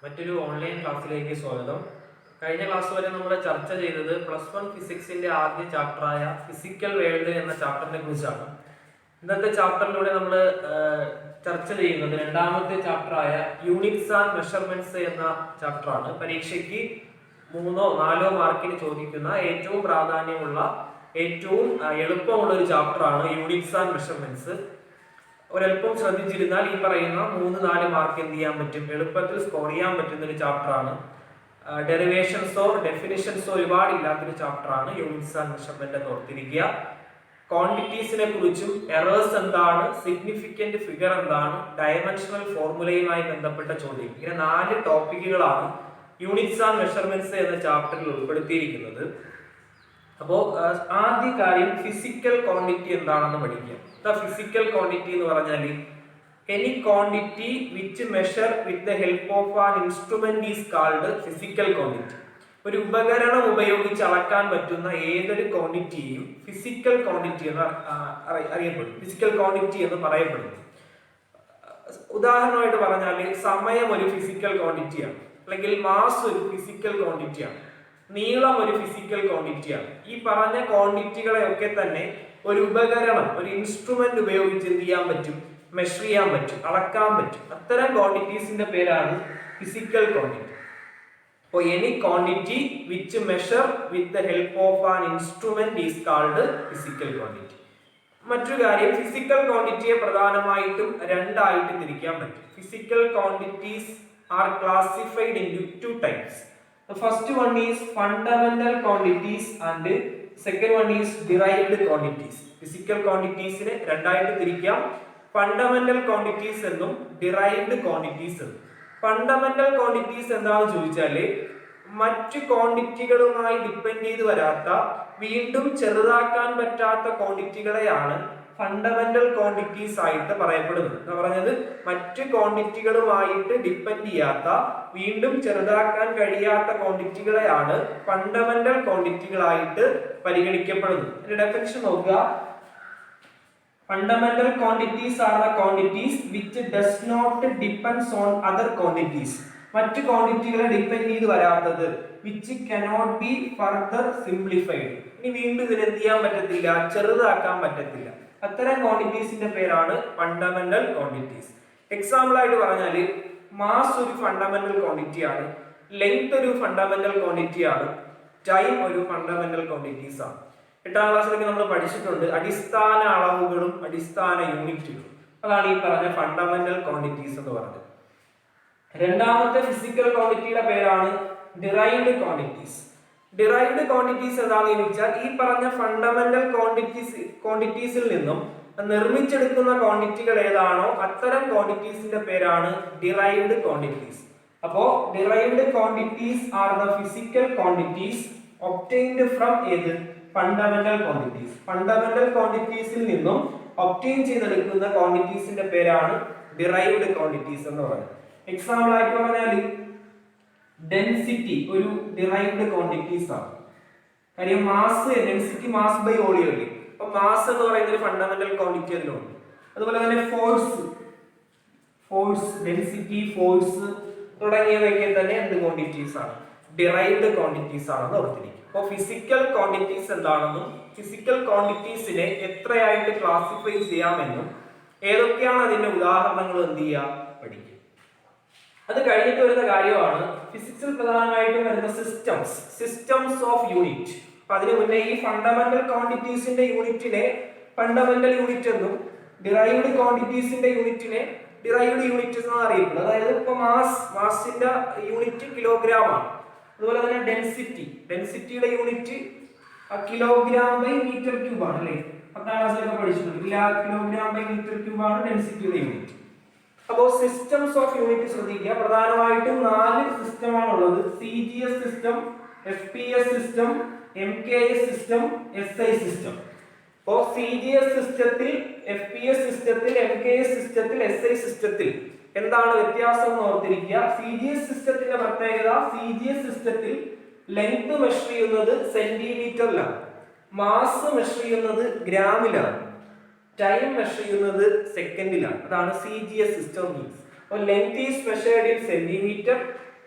മറ്റൊരു ഓൺലൈൻ ക്ലാസ്സിലേക്ക് സ്വാഗതം. കഴിഞ്ഞ ക്ലാസ് വരെ നമ്മൾ ചർച്ച ചെയ്തത് +1 ഫിസിക്സിന്റെ ആദ്യ ചാപ്റ്ററായ ഫിസിക്കൽ വേൾഡ് എന്ന ചാപ്റ്ററിനെ കുറിച്ചാണ്. ഇന്നത്തെ ചാപ്റ്ററിലൂടെ നമ്മൾ ചർച്ച ചെയ്യുന്നത് രണ്ടാമത്തെ ചാപ്റ്ററായ യൂണിറ്റ്സ് ആൻഡ് മെഷർമെന്റ്സ് എന്ന ചാപ്റ്ററാണ്. പരീക്ഷയ്ക്ക് 3-4 മാർക്കിന് ചോദിക്കുന്ന ഏറ്റവും പ്രാധാന്യമുള്ള ഏറ്റവും എളുപ്പമുള്ള ഒരു ചാപ്റ്ററാണ് യൂണിറ്റ്സ് ആൻഡ് മെഷർമെന്റ്സ്. ഒരല്പം ശ്രദ്ധിച്ചിരുന്നാൽ ഈ പറയുന്ന 3-4 മാർക്ക് എന്ത് ചെയ്യാൻ പറ്റും, എളുപ്പത്തിൽ സ്കോർ ചെയ്യാൻ പറ്റുന്ന ഒരു ചാപ്റ്ററാണ്. ഡെറിവേഷൻസോ ഡെഫിനിഷൻസോ ഒരുപാട് ഇല്ലാത്തൊരു ചാപ്റ്ററാണ് യൂണിറ്റ്സ് ആൻഡ് മെഷർമെന്റ് എന്ന് ഓർത്തിരിക്കുക. ക്വാണ്ടിറ്റീസിനെ കുറിച്ചും എറേഴ്സ് എന്താണ്, സിഗ്നിഫിക്കന്റ് ഫിഗർ എന്താണ്, ഡയമെൻഷണൽ ഫോർമുലയുമായി ബന്ധപ്പെട്ട ചോദ്യം, ഇങ്ങനെ 4 ടോപ്പിക്കുകളാണ് യൂണിറ്റ്സ് ആൻഡ് മെഷർമെന്റ്സ് എന്ന ചാപ്റ്ററിൽ ഉൾപ്പെടുത്തിയിരിക്കുന്നത്. അപ്പോൾ ആദ്യ കാര്യം ഫിസിക്കൽ ക്വാണ്ടിറ്റി എന്താണെന്ന് പഠിക്കുക. ഫിസിക്കൽ ക്വാണ്ടിറ്റി എന്ന് പറഞ്ഞാൽ any quantity which measure with the help of an instrument is called physical quantity. ഒരു ഉപകരണം ഉപയോഗിച്ച് അളക്കാൻ പറ്റുന്ന ഏതൊരു ക്വാണ്ടിറ്റിയും ഫിസിക്കൽ ക്വാണ്ടിറ്റി എന്ന് അറിയപ്പെടും, ഫിസിക്കൽ ക്വാണ്ടിറ്റി എന്ന് പറയപ്പെടുന്നു. ഉദാഹരണമായിട്ട് പറഞ്ഞാൽ സമയം ഒരു ഫിസിക്കൽ ക്വാണ്ടിറ്റിയാണ്, അല്ലെങ്കിൽ മാസ് ഒരു ഫിസിക്കൽ ക്വാണ്ടിറ്റിയാണ്, നീളം ഒരു ഫിസിക്കൽ ക്വാണ്ടിറ്റിയാണ്. ഈ പറഞ്ഞ ക്വാണ്ടിറ്റികളെ ഒക്കെ തന്നെ ഒരു ഉപകരണം, ഒരു ഇൻസ്ട്രുമെന്റ് ഉപയോഗിച്ച് എന്ത് ചെയ്യാൻ പറ്റും, മെഷർ ചെയ്യാൻ പറ്റും, അളക്കാൻ പറ്റും. അത്തരം ക്വാണ്ടിറ്റീസിന്റെ പേരാണ് ഫിസിക്കൽ ക്വാണ്ടിറ്റി. അപ്പോൾ any quantity which measure with the help of an instrument is called physical quantity. മറ്റൊരു കാര്യം, ഫിസിക്കൽ ക്വാണ്ടിറ്റിയെ പ്രധാനമായിട്ടും രണ്ടായിട്ട് തിരിക്കാൻ പറ്റും. Physical quantities R classified into 2 types. The first one is fundamental quantities and second one is derived quantities. Physical quantities നെ രണ്ടായിട്ട് തിരിക്കാം. Fundamental quantities എന്നും ഡിറൈവ്ഡ് ക്വാണ്ടിറ്റീസ് എന്നും. ഫണ്ടമെന്റൽ ക്വാണ്ടിറ്റീസ് എന്താണെന്ന് ചോദിച്ചാൽ മറ്റു ക്വാണ്ടിറ്റികളുമായി ഡിപ്പെൻഡ് ചെയ്ത് വരാത്ത, വീണ്ടും ചെറുതാക്കാൻ പറ്റാത്ത ക്വാണ്ടിറ്റികളെയാണ് ഫണ്ടമെന്റൽ ക്വാണ്ടിറ്റീസ് ആയിട്ട് പറയപ്പെടുന്നത്. എന്ന് പറഞ്ഞത് മറ്റു ക്വാണ്ടിറ്റികളുമായിട്ട് ഡിപ്പെൻഡ് ചെയ്യാത്ത, വീണ്ടും ചെറുതാക്കാൻ കഴിയാത്ത ക്വാണ്ടിറ്റികളെയാണ് ഫണ്ടമെന്റൽ ക്വാണ്ടിറ്റികളായിട്ട് പരിഗണിക്കപ്പെടുന്നത്. ഇതിന്റെ ഡെഫിനിഷൻ നോക്കുക. Fundamental quantities are the quantities which does not depends on other quantities. മറ്റു ക്വാണ്ടിറ്റികളെ ഡിപ്പെൻഡ് ചെയ്ത് വരാത്തത്, which cannot be further simplified. ഇനി വീണ്ടും ഇതിന് എന്ത് ചെയ്യാൻ പറ്റത്തില്ല, ചെറുതാക്കാൻ പറ്റത്തില്ല. അത്തരം ക്വാണ്ടിറ്റീസിന്റെ പേരാണ് ഫണ്ടമെന്റൽ ക്വാണ്ടിറ്റീസ്. എക്സാമ്പിൾ ആയിട്ട് പറഞ്ഞാൽ മാസ് ഒരു ഫണ്ടമെന്റൽ ക്വാണ്ടിറ്റിയാണ്, ലെങ്ത് ഒരു ഫണ്ടമെന്റൽ ക്വാണ്ടിറ്റിയാണ്, ടൈം ഒരു ഫണ്ടമെന്റൽ ക്വാണ്ടിറ്റീസ് ആണ്. 8ാം ക്ലാസ്സിലൊക്കെ നമ്മൾ പഠിച്ചിട്ടുണ്ട് അടിസ്ഥാന അളവുകളും അടിസ്ഥാന യൂണിറ്റുകളും. അതാണ് ഈ പറഞ്ഞ ഫണ്ടമെന്റൽ ക്വാണ്ടിറ്റീസ് എന്ന് പറഞ്ഞത്. രണ്ടാമത്തെ ഫിസിക്കൽ ക്വാണ്ടിറ്റിയുടെ പേരാണ് ഡിറൈവ്ഡ് ക്വാണ്ടിറ്റീസ്. ഡിറൈവ്ഡ് ക്വാണ്ടിറ്റീസ് എന്താണെന്ന് ചോദിച്ചാൽ ഈ പറഞ്ഞ ഫണ്ടമെന്റൽ ക്വാണ്ടിറ്റീസിൽ നിന്നും നിർമ്മിച്ചെടുക്കുന്ന ക്വാണ്ടിറ്റികൾ ഏതാണോ അത്തരം ക്വാണ്ടിറ്റീസിന്റെ പേരാണ് ഡിറൈവ്ഡ് ക്വാണ്ടിറ്റീസ്. അപ്പോ derived quantities are the physical quantities obtained from ഏത്, ഫണ്ടമെന്റൽ ക്വാണ്ടിറ്റീസ്. ഫണ്ടമെന്റൽ ക്വാണ്ടിറ്റീസിൽ നിന്നും ഒബ്റ്റെയിൻ ചെയ്തെടുക്കുന്ന ക്വാണ്ടിറ്റീസിന്റെ പേരാണ് ഡിറൈവ്ഡ് ക്വാണ്ടിറ്റീസ് എന്ന് പറയുന്നത്. എക്സാമ്പിൾ ആയിട്ട് പറഞ്ഞാൽ ഡെൻസിറ്റി ഒരു ഡിറൈവ്ഡ് ക്വാണ്ടിറ്റീസ് ആണ്. കാര്യം mass, density mass by volume അല്ലേ. അപ്പൊ മാസ് എന്ന് പറയുന്ന ഒരു ഫണ്ടമെന്റൽ ക്വാണ്ടിറ്റി അതിലുണ്ട്. അതുപോലെ തന്നെ ഫോഴ്സ്, ഡെൻസിറ്റി, ഫോഴ്സ് തുടങ്ങിയവയൊക്കെ തന്നെ എന്ത് ക്വാണ്ടിറ്റീസ് ആണ്, ഡിറൈവ്ഡ് ക്വാണ്ടിറ്റീസ് ആണെന്ന് ഓർത്തിരിക്കും. അപ്പോൾ ഫിസിക്കൽ ക്വാണ്ടിറ്റീസ് എന്താണെന്നും ഫിസിക്കൽ ക്വാണ്ടിറ്റീസിനെ എത്രയായിട്ട് ക്ലാസിഫൈ ചെയ്യാമെന്നും ഏതൊക്കെയാണ് അതിന്റെ ഉദാഹരണങ്ങൾ എന്ത് ചെയ്യുക, പഠിക്കുക. അത് കഴിഞ്ഞിട്ട് വരുന്ന കാര്യമാണ് ഫിസിക്സിൽ പ്രധാനമായിട്ടും വരുന്ന സിസ്റ്റംസ് ഓഫ് യൂണിറ്റ്. അപ്പൊ അതിന് മുന്നേ ഈ ഫണ്ടമെന്റൽ ക്വാണ്ടിറ്റീസിന്റെ യൂണിറ്റിനെ ഫണ്ടമെന്റൽ യൂണിറ്റ് എന്നും ഡിറൈവ്ഡ് ക്വാണ്ടിറ്റീസിന്റെ യൂണിറ്റിനെ ഡിറൈവ്ഡ് യൂണിറ്റ് എന്നാണ് അറിയപ്പെടുന്നത്. അതായത് ഇപ്പൊ മാസിന്റെ യൂണിറ്റ് കിലോഗ്രാം ആണ്. അതുപോലെ തന്നെ ഡെൻസിറ്റിയുടെ unit kilogram by metre cube ആണ് അല്ലേ. 10ാം ക്ലാസ്സിലൊക്കെ പഠിച്ചിട്ടുണ്ട്. കിലോഗ്രാം ബൈ മീറ്റർ ക്യൂബ് ആണ് ഡെൻസിറ്റിയുടെ യൂണിറ്റ്. അപ്പോൾ സിസ്റ്റംസ് ഓഫ് യൂണിറ്റ് ശ്രദ്ധിക്കുക. പ്രധാനമായിട്ടും 4 സിസ്റ്റമാണ് ഉള്ളത്. CGS system, FPS system, MKS system, SI system. അപ്പോൾ CGS സിസ്റ്റത്തിൽ, FPS സിസ്റ്റത്തിൽ, MKS സിസ്റ്റത്തിൽ, SI സിസ്റ്റത്തിൽ എന്താണ് വ്യത്യാസം എന്ന് ഓർത്തിരിക്കുക. CGS സിസ്റ്റത്തിന്റെ പ്രത്യേകത, CGS സിസ്റ്റത്തിൽ ലെങ്ത് മെഷർ ചെയ്യുന്നത് സെന്റിമീറ്ററിലാണ്, മാസ് മെഷർ ചെയ്യുന്നത് ഗ്രാമിലാണ്, ടൈം മെഷർ ചെയ്യുന്നത് സെക്കൻഡിലാണ്. അതാണ് CGS സിസ്റ്റം മീൻസ്. അപ്പോൾ length is measured in centimetre,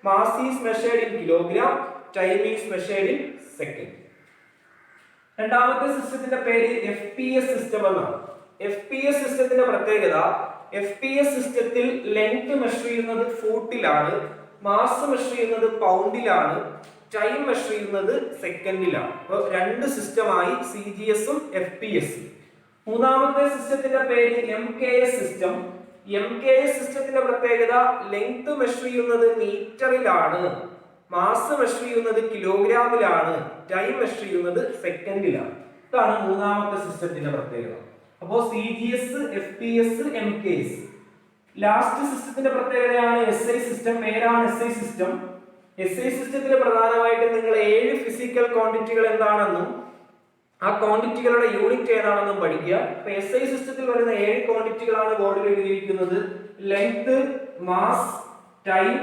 mass is measured in kilogram, time is measured in second. രണ്ടാമത്തെ സിസ്റ്റത്തിന്റെ പേര് FPS സിസ്റ്റം എന്നാണ്. FPS സിസ്റ്റത്തിന്റെ പ്രത്യേകത, FPS സിസ്റ്റത്തിൽ ലെങ്ത് മെഷർ ചെയ്യുന്നത് ഫൂട്ടിലാണ്, മാസ് മെഷർ ചെയ്യുന്നത് പൗണ്ടിലാണ്, ടൈം മെഷർ ചെയ്യുന്നത് സെക്കൻഡിലാണ്. അപ്പോൾ രണ്ട് സിസ്റ്റമായി CGS ഉം FPS. മൂന്നാമത്തെ സിസ്റ്റത്തിന്റെ പേര് MKS സിസ്റ്റം. MKS സിസ്റ്റത്തിന്റെ പ്രത്യേകത ലെങ്ത് മെഷർ ചെയ്യുന്നത് മീറ്ററിലാണ്, മാസ് മെഷർ ചെയ്യുന്നത് കിലോഗ്രാമിലാണ്, ടൈം മെഷർ ചെയ്യുന്നത് സെക്കൻഡിലാണ്. ഇതാണ് മൂന്നാമത്തെ സിസ്റ്റത്തിന്റെ പ്രത്യേകത. അപ്പോൾ CGS, FPS, MKS. ലാസ്റ്റ് സിസ്റ്റത്തിന്റെ പ്രത്യേകതയാണ് SI സിസ്റ്റം. പേരാണ് SI സിസ്റ്റം. SI സിസ്റ്റത്തിൽ പ്രധാനമായിട്ട് നിങ്ങൾ 7 ഫിസിക്കൽ ക്വാണ്ടിറ്റികൾ എന്താണെന്നും ആ ക്വാണ്ടിറ്റികളുടെ യൂണിറ്റ് ഏതാണെന്നും പഠിക്കുക. അപ്പൊ SI സിസ്റ്റത്തിൽ വരുന്ന 7 ക്വാണ്ടിറ്റികളാണ് ബോർഡിൽ എഴുതിയിരിക്കുന്നത്. Length, mass, time,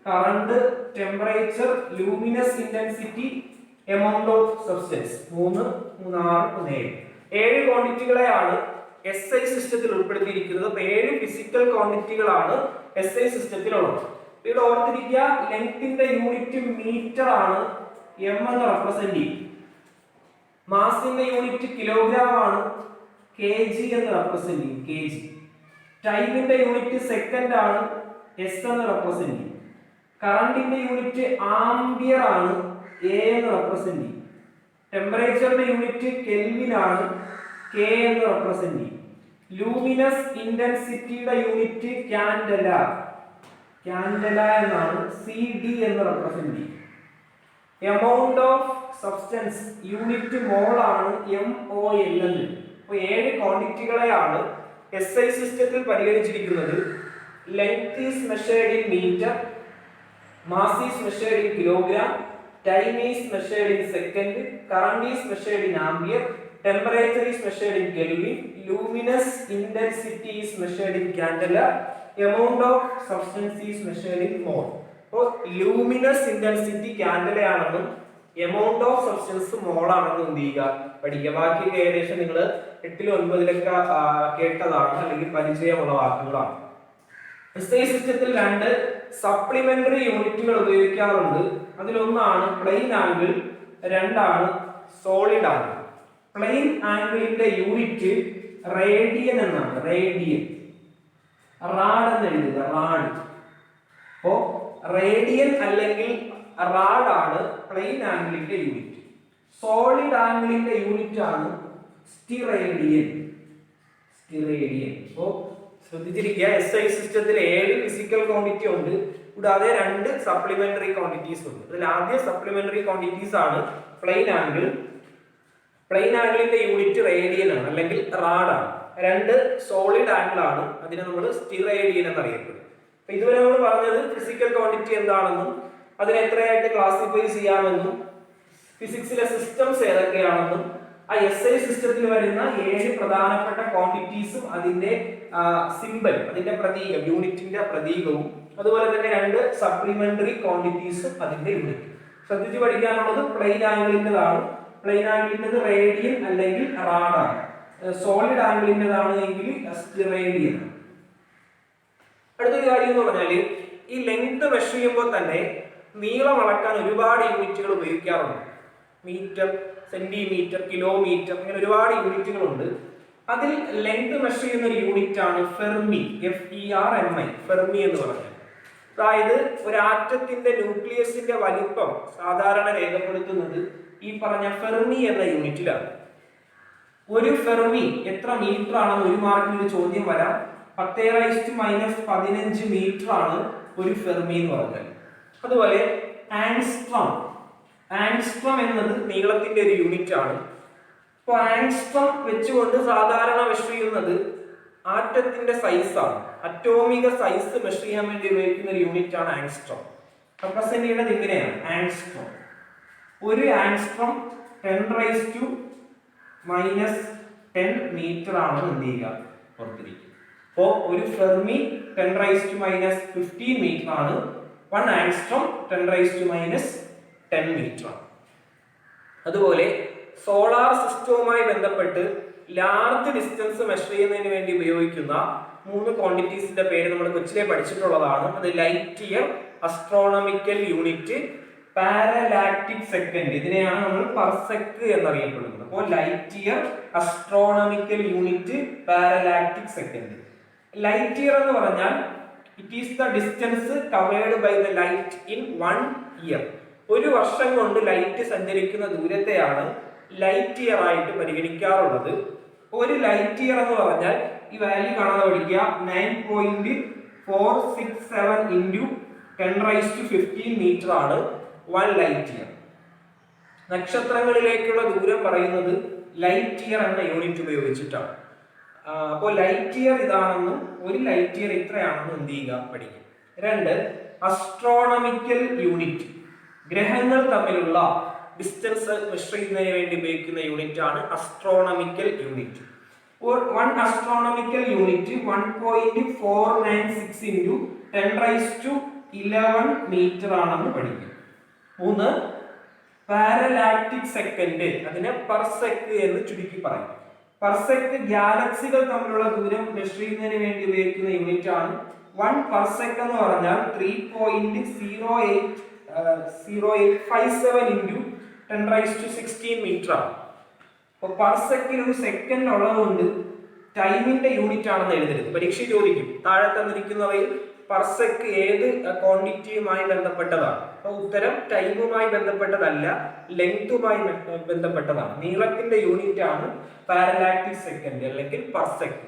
current, temperature, luminous intensity, amount of substance. 3, 3, 6, 7. 7 ക്വാണ്ടിറ്റികളെയാണ് SI സിസ്റ്റത്തിൽ ഉൾപ്പെടുത്തിയിരിക്കുന്നത്. അപ്പൊ 7 ഫിസിക്കൽ ക്വാണ്ടിറ്റികളാണ് SI സിസ്റ്റത്തിലുള്ളത്. ഇവിടെ ഓർത്തിരിക്കുക, ലെങ്ത്തിന്റെ യൂണിറ്റ് മീറ്റർ ആണ്, M എന്ന് റെപ്രസെന്റ് ചെയ്യും. മാസിന്റെ യൂണിറ്റ് കിലോഗ്രാം ആണ്, kg എന്ന് റെപ്രസെന്റ് ചെയ്യും, kg. ടൈമിന്റെ യൂണിറ്റ് സെക്കൻഡ് ആണ്, S എന്ന് റെപ്രസെന്റ് ചെയ്യും. കറണ്ടിന്റെ യൂണിറ്റ് ആംപിയർ ആണ്, A എന്ന് റെപ്രസെന്റ് ചെയ്യും. ടെമ്പറേച്ചറിന്റെ യൂണിറ്റ് കെൽവിൻ ആണ്, K എന്ന് റെപ്രസെന്റ് ചെയ്യും. ലൂമിനസ് ഇന്റൻസിറ്റിയുടെ യൂണിറ്റ് കാൻഡല എന്നാണ്, CD എന്ന് റെപ്രസെന്റ് ചെയ്യും. Amount of substance unit mole ആണ്, MOL എന്ന്. അപ്പോൾ 7 ക്വാണ്ടിറ്റികളെയാണ് SI സിസ്റ്റത്തിൽ പരിഗണിച്ചിരിക്കുന്നത്. Length is measured in metre, mass is measured in kilogram, time is measured in second, current is measured in ampere, temperature is measured in Kelvin, luminous intensity is measured in candela, amount of substance is measured in mole. അപ്പോൾ luminous intensity candela ആണെന്നും amount of substance mole ആണെന്നും എന്ത് ചെയ്യുക, പഠിക്കുക. ബാക്കി ഏകദേശം നിങ്ങൾ 8 ലും 9 കേട്ടതാണ് അല്ലെങ്കിൽ പരിചയമുള്ള വാക്കുകളാണ്. SI സിസ്റ്റത്തിൽ 2 സപ്ലിമെന്ററി യൂണിറ്റുകൾ ഉപയോഗിക്കാറുണ്ട്. അതിലൊന്നാണ് പ്ലെയിൻ ആംഗിൾ, രണ്ടാണ് സോളിഡ് ആംഗിൾ. പ്ലെയിൻ ആംഗിളിന്റെ യൂണിറ്റ് റേഡിയൻ എന്നാണ്, റേഡിയൻ. റാഡ് എന്ന് എഴുതുക, റാഡ്. അപ്പോ റേഡിയൻ അല്ലെങ്കിൽ റാഡ് ആണ് പ്ലെയിൻ ആംഗിളിന്റെ യൂണിറ്റ്. സോളിഡ് ആംഗിളിന്റെ യൂണിറ്റ് ആണ് സ്റ്റിറേഡിയൻ. അപ്പോ ശ്രദ്ധിച്ചിരിക്കുക, SI സിസ്റ്റത്തിൽ 7 ഫിസിക്കൽ ക്വാണ്ടിറ്റി ഉണ്ട്, കൂടാതെ 2 സപ്ലിമെന്ററി ക്വാണ്ടിറ്റീസ് ഉണ്ട്. അതിൽ ആദ്യ സപ്ലിമെന്ററി ക്വാണ്ടിറ്റീസ് ആണ് പ്ലെയിൻ ആംഗിൾ. പ്ലെയിൻ ആംഗിളിന്റെ യൂണിറ്റ് റേഡിയൻ ആണ് അല്ലെങ്കിൽ റാഡ് ആണ്. 2 സോളിഡ് ആംഗിൾ ആണ്, അതിനെ നമ്മൾ സ്റ്റിറേഡിയൻ എന്നറിയപ്പെടും. അപ്പൊ ഇതുവരെ നമ്മൾ പറഞ്ഞത് ഫിസിക്കൽ ക്വാണ്ടിറ്റി എന്താണെന്നും അതിനെ എത്രയായിട്ട് ക്ലാസിഫൈ ചെയ്യാമെന്നും ഫിസിക്സിലെ സിസ്റ്റംസ് ഏതൊക്കെയാണെന്നും ആ SI സിസ്റ്റത്തിൽ വരുന്ന 7 പ്രധാനപ്പെട്ട ക്വാണ്ടിറ്റീസും അതിന്റെ സിമ്പൽ, അതിന്റെ പ്രതീകം, യൂണിറ്റിന്റെ പ്രതീകവും, അതുപോലെ തന്നെ 2 സപ്ലിമെന്ററി ക്വാണ്ടിറ്റീസും അതിന്റെ യൂണിറ്റ്. ശ്രദ്ധിച്ച് പഠിക്കാനുള്ളത് പ്ലെയിൻ ആംഗിളിന്റേതാണ്. പ്ലെയിൻ ആംഗിളിന്റേത് റേഡിയൻ അല്ലെങ്കിൽ റാഡാണ്. സോളിഡ് ആംഗിളിന്റേതാണ് എങ്കിൽ സ്റ്റിറേഡിയൻ. അടുത്തൊരു കാര്യം എന്ന് പറഞ്ഞാല്, ഈ ലെങ്ത് മെഷർ ചെയ്യുമ്പോൾ തന്നെ നീളം അളക്കാൻ ഒരുപാട് യൂണിറ്റുകൾ ഉപയോഗിക്കാറുണ്ട്. മീറ്റർ, സെന്റിമീറ്റർ, കിലോമീറ്റർ, അങ്ങനെ ഒരുപാട് യൂണിറ്റുകളുണ്ട്. അതിൽ ലെങ്ത് മെഷർ ചെയ്യുന്ന ഒരു യൂണിറ്റ് ആണ് ഫെർമി, FERMI, ഫെർമി എന്ന് പറഞ്ഞാൽ. അതായത് ഒരു ആറ്റത്തിന്റെ ന്യൂക്ലിയസിന്റെ വലിപ്പം സാധാരണ രേഖപ്പെടുത്തുന്നത് ഈ പറഞ്ഞ ഫെർമി എന്ന യൂണിറ്റിലാണ്. ഒരു ഫെർമി എത്ര മീറ്റർ ആണെന്ന് ഒരു മാർക്കിന് ചോദ്യം വരാം. 10⁻⁻15 മീറ്റർ ആണ് ഒരു ഫെർമി എന്ന് പറഞ്ഞാൽ. അതുപോലെ ആങ്സ്ട്രോം എന്നത് നീളത്തിന്റെ ഒരു യൂണിറ്റ് ആണ്. അപ്പൊ ആങ്സ്ട്രോം വെച്ചുകൊണ്ട് സാധാരണ മെഷർ ചെയ്യുന്നത് ആറ്റത്തിന്റെ സൈസ് ആണ്. അറ്റോമിക സൈസ് മെഷർ ചെയ്യാൻ വേണ്ടി ഉപയോഗിക്കുന്ന ഒരു യൂണിറ്റ് ആണ് ആങ്സ്ട്രോം. റെപ്രസെന്റ് ചെയ്യുന്നത് ഇങ്ങനെയാണ്, ആങ്സ്ട്രോം. ഒരു ആങ്സ്ട്രോം 10⁻⁻10 മീറ്റർ ആണ് എന്ത് ചെയ്യുക, ഓർത്തിരിക്കുക. അപ്പോ ഒരു ഫെർമി 10⁻⁻15 മീറ്റർ ആണ്. 1 ആങ്സ്ട്രോം 10⁻⁻10 മീറ്റർ ആണ്. അതുപോലെ സോളാർ സിസ്റ്റവുമായി ബന്ധപ്പെട്ട് ലാർജ് ഡിസ്റ്റൻസ് മെഷർ ചെയ്യുന്നതിന് വേണ്ടി ഉപയോഗിക്കുന്ന മൂന്ന് ക്വാണ്ടിറ്റീസിന്റെ പേര് നമ്മൾ കൊച്ചിലെ പഠിച്ചിട്ടുള്ളതാണ്. അത് light year, astronomical unit, parallactic second. ഇതിനെയാണ് നമ്മൾ പർസെക് എന്നറിയപ്പെടുന്നത്. അപ്പോൾ light year, astronomical unit, parallactic second. Light year എന്ന് പറഞ്ഞാൽ it is the distance covered by the light in 1 year. ഒരു വർഷം കൊണ്ട് ലൈറ്റ് സഞ്ചരിക്കുന്ന ദൂരത്തെയാണ് ലൈറ്റ് ഇയർ ആയിട്ട് പരിഗണിക്കാറുള്ളത്. ഒരു ലൈറ്റ് ഇയർ എന്ന് പറഞ്ഞാൽ ഈ വാല്യൂ കാണാതെ പഠിക്കുക, 9.467 ഇൻറ്റു 10⁻15 മീറ്റർ ആണ് 1 ലൈറ്റ് ഇയർ. നക്ഷത്രങ്ങളിലേക്കുള്ള ദൂരം പറയുന്നത് ലൈറ്റ് ഇയർ എന്ന യൂണിറ്റ് ഉപയോഗിച്ചിട്ടാണ്. അപ്പോൾ ലൈറ്റ് ഇയർ ഇതാണെന്നും ഒരു ലൈറ്റ് ഇയർ ഇത്രയാണെന്നും എന്ത് ചെയ്യുക, പഠിക്കുക. 2, അസ്ട്രോണമിക്കൽ യൂണിറ്റ്. ഗ്രഹങ്ങൾ തമ്മിലുള്ള ഡിസ്റ്റൻസ് മെഷർ ചെയ്യുന്നതിന് വേണ്ടി ഉപയോഗിക്കുന്ന യൂണിറ്റ് ആണ് astronomical unit. 1 astronomical unit 1.496 into 10⁻11 metre ആണെന്ന് പഠിക്കും. 3, പാരലാക്റ്റിക് സെക്കൻഡ്. അതിനെ പർസെക് എന്ന് ചുരുക്കി പറയും. പർസെക് ഗാലക്സികൾ തമ്മിലുള്ള ദൂരം മെഷർ ചെയ്യുന്നതിന് വേണ്ടി ഉപയോഗിക്കുന്ന യൂണിറ്റ് ആണ്. 1 പർസെക് എന്ന് പറഞ്ഞാൽ 3.0857 into 10⁻16 മീറ്റർ ആണ്. അപ്പോൾ പർസെക്കിൽ ഒരു സെക്കൻഡ് ഉള്ളതുകൊണ്ട് ടൈമിന്റെ യൂണിറ്റ് ആണെന്ന് എഴുതരുത്. പരീക്ഷ ചോദിക്കും താഴെ തന്നിരിക്കുന്നവയിൽ പർസെക് ഏത് ക്വാണ്ടിറ്റിയുമായി ബന്ധപ്പെട്ടതാണ്. അപ്പോൾ ഉത്തരം ടൈമുമായി ബന്ധപ്പെട്ടതല്ല, ലെങ്തുമായി ബന്ധപ്പെട്ടതാണ്. നീളത്തിന്റെ യൂണിറ്റ് ആണ് പാരലാക്റ്റിക് സെക്കൻഡ് അല്ലെങ്കിൽ പർസെക്.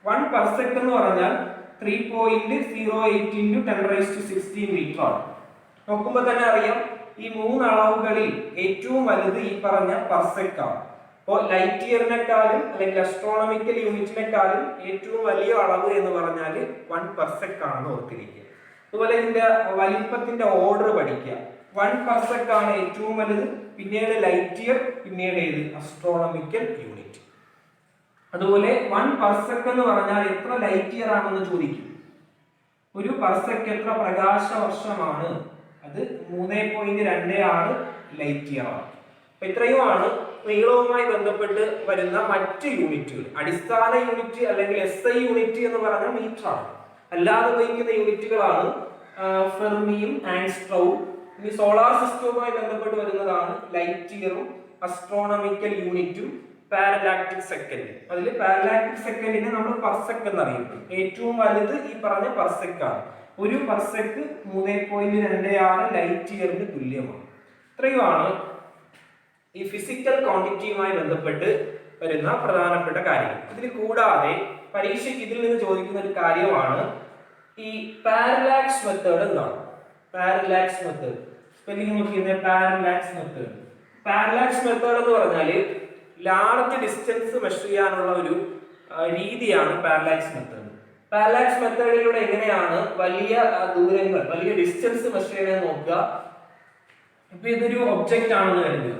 1 പർസെക് എന്ന് പറഞ്ഞാൽ 3.08 into 10⁻16 മീറ്റർ ആണ്. നോക്കുമ്പോൾ തന്നെ അറിയാം ഈ 3 അളവുകളിൽ ഏറ്റവും വലുത് ഈ പറഞ്ഞ പർസെക് ആണ്. അപ്പോൾ ലൈറ്റ് ഇയറിനെക്കാളും അല്ലെങ്കിൽ അസ്ട്രോണമിക്കൽ യൂണിറ്റിനെക്കാളും ഏറ്റവും വലിയ അളവ് എന്ന് പറഞ്ഞാൽ 1 പർസെക് ആണെന്ന് ഓർത്തിരിക്കുക. അതുപോലെ ഇതിന്റെ വലിപ്പത്തിന്റെ ഓർഡർ പഠിക്കുക. 1 പർസെക് ആണ് ഏറ്റവും വലുത്, പിന്നീട് ലൈറ്റ് ഇയർ, പിന്നീട് ഏത് അസ്ട്രോണമിക്കൽ യൂണിറ്റ്. അതുപോലെ 1 പർസെക് എന്ന് പറഞ്ഞാൽ എത്ര ലൈറ്റ് ഇയർ ആണെന്ന് ചോദിക്കും. ഒരു പർസെക് എത്ര പ്രകാശ വർഷമാണ്? അത് 3.26 ലൈറ്റ് ഇയർ ആണ്. അപ്പൊ ഇത്രയുമാണ് നീളവുമായി ബന്ധപ്പെട്ട് വരുന്ന മറ്റ് യൂണിറ്റുകൾ. അടിസ്ഥാന യൂണിറ്റ് അല്ലെങ്കിൽ SI യൂണിറ്റ് എന്ന് പറഞ്ഞ മീറ്റർ ആണ്. അല്ലാതെ ഉപയോഗിക്കുന്ന യൂണിറ്റുകളാണ് ഫെർമിയും ആങ്സ്ട്രോവും. ഇനി സോളാർ സിസ്റ്റവുമായി ബന്ധപ്പെട്ട് വരുന്നതാണ് ലൈറ്റ് ഇയറും അസ്ട്രോണമിക്കൽ യൂണിറ്റും പാരലാക്റ്റിക് സെക്കൻഡ്. അതിൽ പാരലാക്റ്റിക് സെക്കൻഡിനെ നമ്മൾ പർസെക് എന്നറിയപ്പെടും. ഏറ്റവും വലുത് ഈ പറഞ്ഞ പർസെക് ആണ്. ഒരു പർസെക് 3.26 ലൈറ്റ് ഇയറിന് തുല്യമാണ്. ഇത്രയുമാണ് ഈ ഫിസിക്കൽ ക്വാണ്ടിറ്റിയുമായി ബന്ധപ്പെട്ട് വരുന്ന പ്രധാനപ്പെട്ട കാര്യങ്ങൾ. ഇതിൽ കൂടാതെ പരീക്ഷയ്ക്ക് ഇതിൽ നിന്ന് ചോദിക്കുന്ന ഒരു കാര്യമാണ് ഈ പാരലാക്സ് മെത്തേഡ് എന്താണ്? പാരലാക്സ് മെത്തേഡ് സ്പെല്ലിംഗ് നോക്കിയിരുന്ന പാരലാക്സ് മെത്തേഡ്. പാരലാക്സ് മെത്തേഡ് എന്ന് പറഞ്ഞാൽ ലാർജ് ഡിസ്റ്റൻസ് മെഷർ ചെയ്യാനുള്ള ഒരു രീതിയാണ് പാരലാക്സ് മെത്തേഡ്. പാരലാക്സ് മെത്തേഡിലൂടെ എങ്ങനെയാണ് വലിയ ദൂരങ്ങൾ, വലിയ ഡിസ്റ്റൻസ് മെഷർ ചെയ്യണമെന്ന് നോക്കുക. ഇപ്പൊ ഇതൊരു ഒബ്ജക്റ്റ് ആണെന്ന് കരുതുക.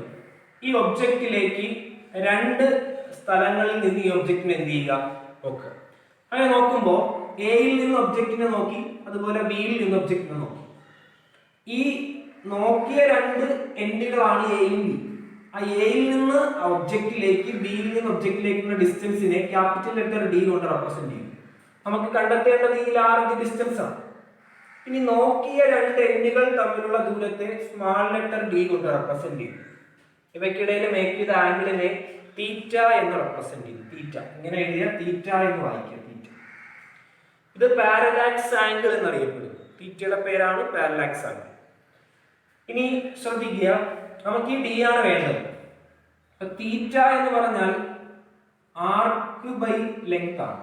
ഈ ഒബ്ജക്റ്റിലേക്ക് 2 സ്ഥലങ്ങളിൽ നിന്ന് ഈ ഒബ്ജക്റ്റിനെ എന്ത് ചെയ്യുക, നോക്കുക. അങ്ങനെ നോക്കുമ്പോൾ എയിൽ നിന്ന് ഒബ്ജക്റ്റിനെ നോക്കി, അതുപോലെ ബിയിൽ നിന്ന് ഒബ്ജക്റ്റിനെ നോക്കി. ഈ നോക്കിയ 2 എൻഡുകളാണ് എയും ബി. ആ എയിൽ നിന്ന് ഒബ്ജക്റ്റിലേക്ക്, ബിയിൽ നിന്ന് ഒബ്ജക്റ്റിലേക്കുള്ള ഡിസ്റ്റൻസിനെ ക്യാപിറ്റൽ ലെറ്റർ ഡി കൊണ്ട് റെപ്രസെന്റ് ചെയ്യും. നമുക്ക് കണ്ടെത്തേണ്ടത് ഈ ലാർജ് ഡിസ്റ്റൻസ് ആണ്. ഇനി നോക്കിയ 2 എൻഡുകൾ തമ്മിലുള്ള ദൂരത്തെ സ്മാൾ ലെറ്റർ ഡി കൊണ്ട് റെപ്രസെന്റ് ചെയ്യും. ഇവയ്ക്കിടയിൽ മേക്ക് ചെയ്ത ആംഗിളിനെ തീറ്റ എന്ന് റെപ്രസെന്റ് ചെയ്യും. തീറ്റ ഇങ്ങനെ എഴുതിയ തീറ്റ എന്ന് വായിക്കുക. തീറ്റ ഇത് പാരലാക്സ് ആംഗിൾ എന്നറിയപ്പെടുന്നു. തീറ്റയുടെ പേരാണ് പാരലാക്സ് ആംഗിൾ. ഇനി ശ്രദ്ധിക്കുക, നമുക്ക് ഈ ഡി ആണ് വേണ്ടത്. അപ്പൊ തീറ്റ എന്ന് പറഞ്ഞാൽ ആർക്ക് ബൈ ലെങ്ത് ആണ്.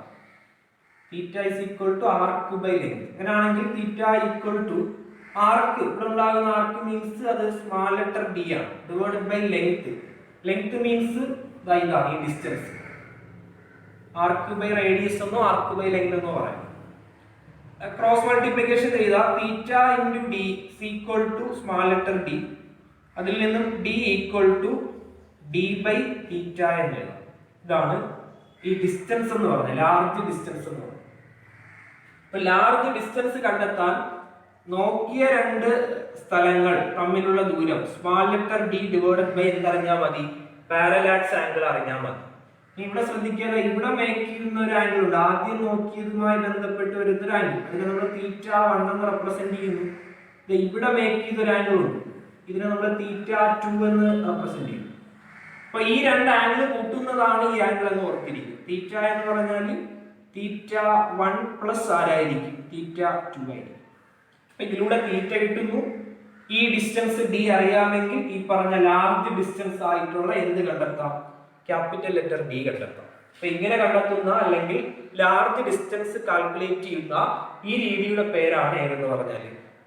Theta is equal to arc by length. അങ്ങനെയാണെങ്കിൽ തീറ്റ ഈക്വൽ ടു ആർക്ക്, ഇവിടെ ഉണ്ടാകുന്ന ആർക്ക് മീൻസ് അത് സ്മാൾ ലെറ്റർ ഡി ആണ്, divided by length. Length means ഇതാണ് ഈ ഡിസ്റ്റൻസ്. ആർക്ക് ബൈ റേഡിയസ് എന്നോ ആർക്ക് ബൈ ലെങ്ത് എന്നോ പറയാം. ക്രോസ് മൾട്ടിപ്ലിക്കേഷൻ ചെയ്താൽ theta into D equal to small letter d. അതിൽ നിന്നും D equal to d by theta എന്ന് എഴുതാം. ഇതാണ് ഈ ഡിസ്റ്റൻസ് എന്ന് പറഞ്ഞാൽ, ലാർജ് ഡിസ്റ്റൻസ് എന്ന് പറഞ്ഞാൽ. അപ്പൊ ലാർജ് ഡിസ്റ്റൻസ് കണ്ടെത്താൻ നോക്കിയ 2 സ്ഥലങ്ങൾ തമ്മിലുള്ള ദൂരം small letter D divided by എന്തറിഞ്ഞാൽ മതി, പാരലാക്സ് ആംഗിൾ അറിഞ്ഞാൽ മതി. ഇവിടെ ശ്രദ്ധിക്കാതെ ഇവിടെ മേക്ക് ചെയ്യുന്ന ഒരു ആംഗിൾ ഉണ്ട്. ആദ്യം നോക്കിയതുമായി ബന്ധപ്പെട്ട് വരുന്ന ഒരു ആംഗിൾ, അതിനെ നമ്മൾ θ1 എന്ന് റെപ്രസെന്റ് ചെയ്യുന്നു. ഇവിടെ മേക്ക് ചെയ്ത ഒരു ആംഗിൾ ഉണ്ട്, ഇതിനെ നമ്മൾ θ2 എന്ന് റെപ്രസെന്റ് ചെയ്യുന്നു. അപ്പൊ ഈ രണ്ട് ആംഗിൾ കൂട്ടുന്നതാണ് ഈ ആംഗിൾ എന്ന് ഓർത്തിരിക്കും. θ എന്ന് പറഞ്ഞാൽ θ1 പ്ലസ് ആരായിരിക്കും, θ2 ആയിരിക്കും. അപ്പൊ ഇതിലൂടെ θ കിട്ടുന്നു. ഈ ഡിസ്റ്റൻസ് d അറിയാമെങ്കിൽ ഈ പറഞ്ഞ ലാർജ് ഡിസ്റ്റൻസ് ആയിട്ടുള്ള എന്ത് കണ്ടെത്താം, ക്യാപിറ്റൽ ലെറ്റർ D കണ്ടെത്താം. അപ്പൊ ഇങ്ങനെ കണ്ടെത്തുന്ന അല്ലെങ്കിൽ ലാർജ് ഡിസ്റ്റൻസ് കാൽക്കുലേറ്റ് ചെയ്യുന്ന ഈ രീതിയുടെ പേരാണ് ഏതെന്ന് പറഞ്ഞാൽ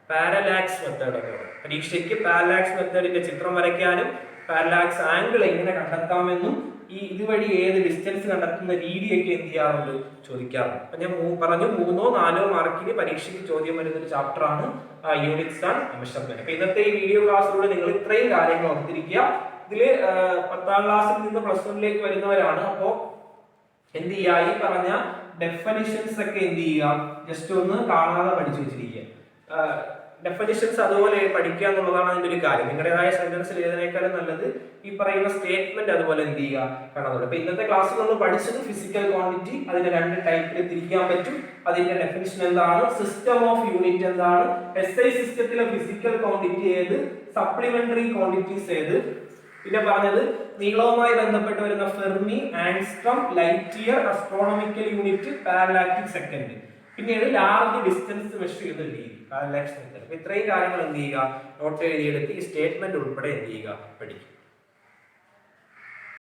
പാരലാക്സ് മെത്തേഡ് എന്ന് പറയുന്നത്. പരീക്ഷയ്ക്ക് പാരലാക്സ് മെത്തേഡിന്റെ ചിത്രം വരയ്ക്കാനും പാരലാക്സ് ആംഗിൾ എങ്ങനെ കണ്ടെത്താമെന്നും ഈ ഇതുവഴി ഏത് ഡിസ്റ്റൻസ് കണ്ടെത്തുന്ന രീതിയൊക്കെ എന്ത് ചെയ്യാറുണ്ട്, ചോദിക്കാറുണ്ട്. അപ്പൊ ഞാൻ പറഞ്ഞു 3 or 4 മാർക്കിന് പരീക്ഷയ്ക്ക് ചോദ്യം വരുന്ന ഒരു ചാപ്റ്റർ ആണ് യൂണിറ്റ്സ് ആൻഡ് മെഷർമെന്റ്. അപ്പൊ ഇന്നത്തെ ഈ വീഡിയോ ക്ലാസ്സിലൂടെ നിങ്ങൾ ഇത്രയും കാര്യങ്ങൾ ഓർത്തിരിക്കുക. ഇതില് 10ാം ക്ലാസ്സിൽ നിന്ന് +1 വരുന്നവരാണ്. അപ്പോ എന്ത് ചെയ്യുക, ഈ പറഞ്ഞ ഡെഫിനിഷൻസ് ഒക്കെ എന്ത് ചെയ്യുക, ജസ്റ്റ് ഒന്ന് കാണാതെ പഠിച്ചു വെച്ചിരിക്കുക. ഡെഫിനിഷൻസ് അതുപോലെ പഠിക്കുക എന്നുള്ളതാണ് അതിന്റെ ഒരു കാര്യം. നിങ്ങളുടേതായ സെന്റൻസിൽ എഴുതുന്നതിനേക്കാളും നല്ലത് ഈ പറയുന്ന സ്റ്റേറ്റ്മെന്റ് അതുപോലെ എന്ത് ചെയ്യുക, കാണാതെ. അപ്പൊ ഇന്നത്തെ ക്ലാസ്സിൽ നമ്മൾ പഠിച്ചത് ഫിസിക്കൽ ക്വാണ്ടിറ്റി, അതിനെ 2 ടൈപ്പിൽ തിരിക്കാൻ പറ്റും. അതിന്റെ ഡെഫിനിഷൻ എന്താണ്, സിസ്റ്റം ഓഫ് യൂണിറ്റ് എന്താണ്, SI സിസ്റ്റത്തിലെ ഫിസിക്കൽ ക്വാണ്ടിറ്റി ഏത്, സപ്ലിമെന്ററി ക്വാണ്ടിറ്റീസ് ഏത്, പിന്നെ പറഞ്ഞത് നീളവുമായി ബന്ധപ്പെട്ട് വരുന്ന fermi, angstrom, light year, astronomical unit, parallactic second, പിന്നീട് ലാർജ് ഡിസ്റ്റൻസ് മെഷർ ചെയ്യുന്ന രീതി, പാരലാക്സ് മെത്തേഡ്. അപ്പൊ ഇത്രയും കാര്യങ്ങൾ എന്ത് ചെയ്യുക, നോട്ട് എഴുതിയെടുത്ത് ഈ സ്റ്റേറ്റ്മെന്റ് ഉൾപ്പെടെ എന്ത് ചെയ്യുക, പഠിക്കും.